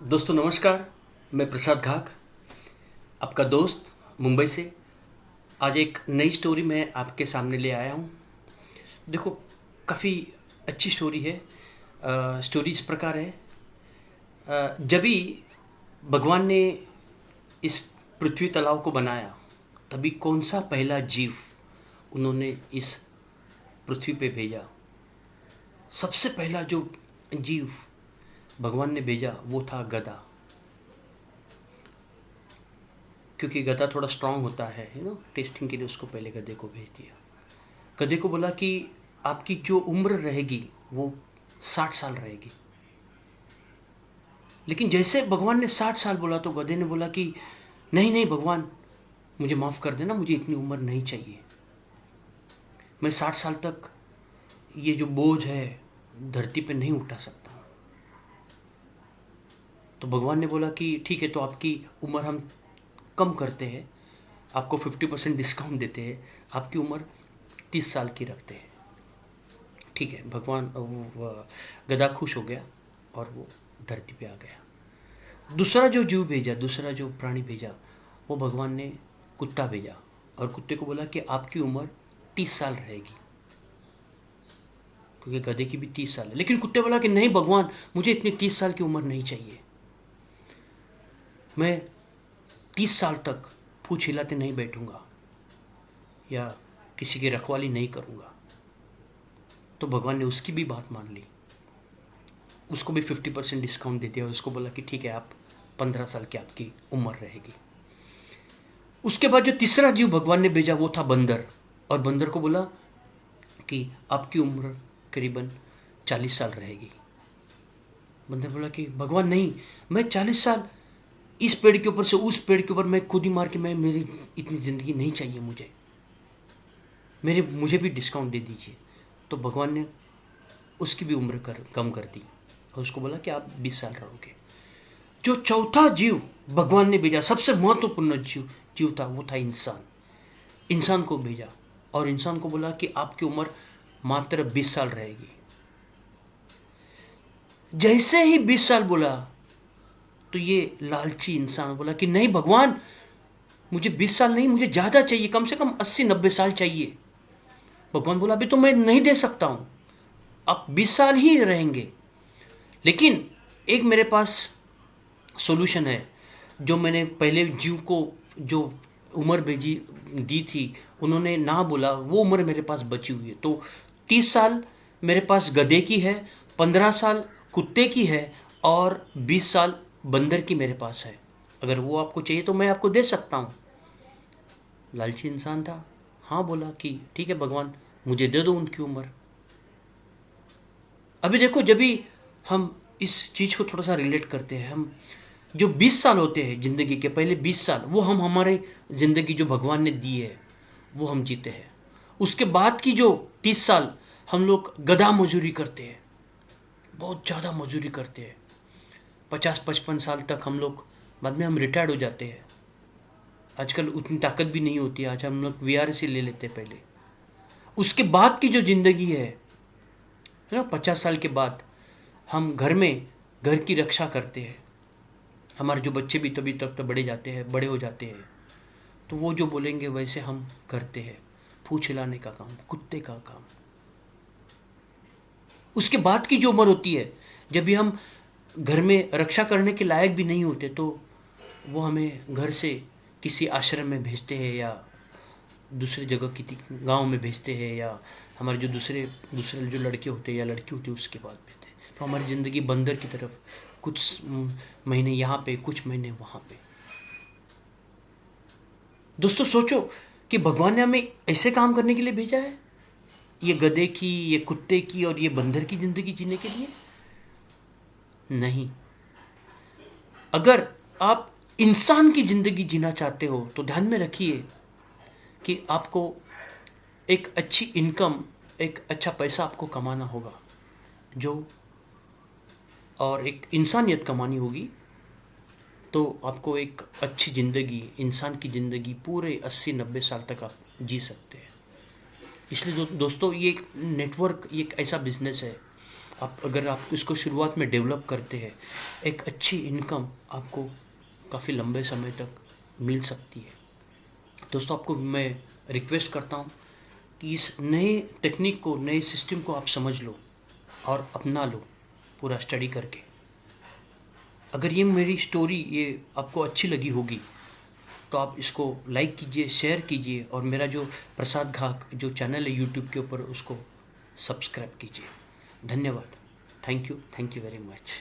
दोस्तों नमस्कार। मैं प्रसाद घाक, आपका दोस्त मुंबई से। आज एक नई स्टोरी मैं आपके सामने ले आया हूँ। देखो, काफ़ी अच्छी स्टोरी है। स्टोरी इस प्रकार है। जब भी भगवान ने इस पृथ्वी तलाव को बनाया, तभी कौन सा पहला जीव उन्होंने इस पृथ्वी पे भेजा। सबसे पहला जो जीव भगवान ने भेजा वो था गधा। क्योंकि गधा थोड़ा स्ट्रांग होता है टेस्टिंग के लिए उसको पहले गधे को भेज दिया। गधे को बोला कि आपकी जो उम्र रहेगी वो 60 साल रहेगी। लेकिन जैसे भगवान ने 60 साल बोला तो गधे ने बोला कि नहीं नहीं भगवान, मुझे माफ़ कर देना, मुझे इतनी उम्र नहीं चाहिए। मैं 60 साल तक ये जो बोझ है धरती पे नहीं उठा सकता। तो भगवान ने बोला कि ठीक है, तो आपकी उम्र हम कम करते हैं, आपको 50% डिस्काउंट देते हैं, आपकी उम्र 30 साल की रखते हैं। ठीक है, भगवान वो गधा खुश हो गया और वो धरती पे आ गया। दूसरा जो जीव भेजा, दूसरा जो प्राणी भेजा, वो भगवान ने कुत्ता भेजा। और कुत्ते को बोला कि आपकी उम्र 30 साल रहेगी, क्योंकि गधे की भी 30 साल है। लेकिन कुत्ते बोला कि नहीं भगवान, मुझे इतनी 30 साल की उम्र नहीं चाहिए। मैं 30 साल तक पूँछ हिलाते नहीं बैठूंगा या किसी की रखवाली नहीं करूंगा। तो भगवान ने उसकी भी बात मान ली, उसको भी 50% डिस्काउंट दे दिया और उसको बोला कि ठीक है, आप 15 साल की आपकी उम्र रहेगी। उसके बाद जो तीसरा जीव भगवान ने भेजा वो था बंदर। और बंदर को बोला कि आपकी उम्र करीबन 40 साल रहेगी। बंदर बोला कि भगवान नहीं, मैं 40 साल इस पेड़ के ऊपर से उस पेड़ के ऊपर मैं खुद ही मार के, मैं मेरी इतनी ज़िंदगी नहीं चाहिए मुझे भी डिस्काउंट दे दीजिए। तो भगवान ने उसकी भी उम्र कम कर दी और उसको बोला कि आप 20 साल रहोगे। जो चौथा जीव भगवान ने भेजा, सबसे महत्वपूर्ण जीव था, वो था इंसान। इंसान को भेजा और इंसान को बोला कि आपकी उम्र मात्र 20 साल रहेगी। जैसे ही 20 साल बोला तो ये लालची इंसान बोला कि नहीं भगवान, मुझे 20 साल नहीं, मुझे ज़्यादा चाहिए, कम से कम 80-90 साल चाहिए। भगवान बोला अभी तो मैं नहीं दे सकता हूँ, आप 20 साल ही रहेंगे। लेकिन एक मेरे पास सॉल्यूशन है। जो मैंने पहले जीव को जो उम्र भेजी दी थी, उन्होंने ना बोला, वो उम्र मेरे पास बची हुई है। तो 30 साल मेरे पास गधे की है, 15 साल कुत्ते की है और 20 साल बंदर की मेरे पास है। अगर वो आपको चाहिए तो मैं आपको दे सकता हूँ। लालची इंसान था, हाँ बोला कि ठीक है भगवान, मुझे दे दो उनकी उम्र। अभी देखो, जब भी हम इस चीज़ को थोड़ा सा रिलेट करते हैं, हम जो 20 साल होते हैं ज़िंदगी के, पहले 20 साल वो हम हमारे ज़िंदगी जो भगवान ने दी है वो हम जीते हैं। उसके बाद की जो 30 साल हम लोग गधा मजूरी करते हैं, बहुत ज़्यादा मजूरी करते हैं। 50-55 साल तक हम लोग, बाद में हम रिटायर्ड हो जाते हैं। आजकल उतनी ताकत भी नहीं होती है, आज हम लोग वीआरएस ले लेते हैं पहले। उसके बाद की जो ज़िंदगी है ना, 50 साल के बाद हम घर में घर की रक्षा करते हैं। हमारे जो बच्चे भी तभी तक तो बड़े हो जाते हैं, तो वो जो बोलेंगे वैसे हम करते हैं। पूँछ हिलाने का काम, कुत्ते का काम। उसके बाद की जो उम्र होती है, जब भी हम घर में रक्षा करने के लायक भी नहीं होते, तो वो हमें घर से किसी आश्रम में भेजते हैं या दूसरी जगह की गांव में भेजते हैं, या हमारे जो दूसरे दूसरे जो लड़के होते हैं या लड़की होती है उसके बाद भेजते हैं। तो हमारी ज़िंदगी बंदर की तरफ, कुछ महीने यहाँ पे, कुछ महीने वहाँ पे। दोस्तों सोचो कि भगवान ने हमें ऐसे काम करने के लिए भेजा है, ये गधे की, ये कुत्ते की और ये बंदर की ज़िंदगी जीने के लिए नहीं। अगर आप इंसान की ज़िंदगी जीना चाहते हो तो ध्यान में रखिए कि आपको एक अच्छी इनकम, एक अच्छा पैसा आपको कमाना होगा, जो और एक इंसानियत कमानी होगी। तो आपको एक अच्छी ज़िंदगी, इंसान की ज़िंदगी पूरे 80-90 साल तक आप जी सकते हैं। इसलिए दोस्तों, ये एक नेटवर्क, ये एक ऐसा बिजनेस है, आप अगर आप इसको शुरुआत में डेवलप करते हैं, एक अच्छी इनकम आपको काफ़ी लंबे समय तक मिल सकती है। दोस्तों, आपको मैं रिक्वेस्ट करता हूँ कि इस नए टेक्निक को, नए सिस्टम को आप समझ लो और अपना लो पूरा स्टडी करके। अगर ये मेरी स्टोरी ये आपको अच्छी लगी होगी तो आप इसको लाइक कीजिए, शेयर कीजिए, और मेरा जो प्रसाद घाक जो चैनल है यूट्यूब के ऊपर उसको सब्सक्राइब कीजिए। धन्यवाद। Thank you very much.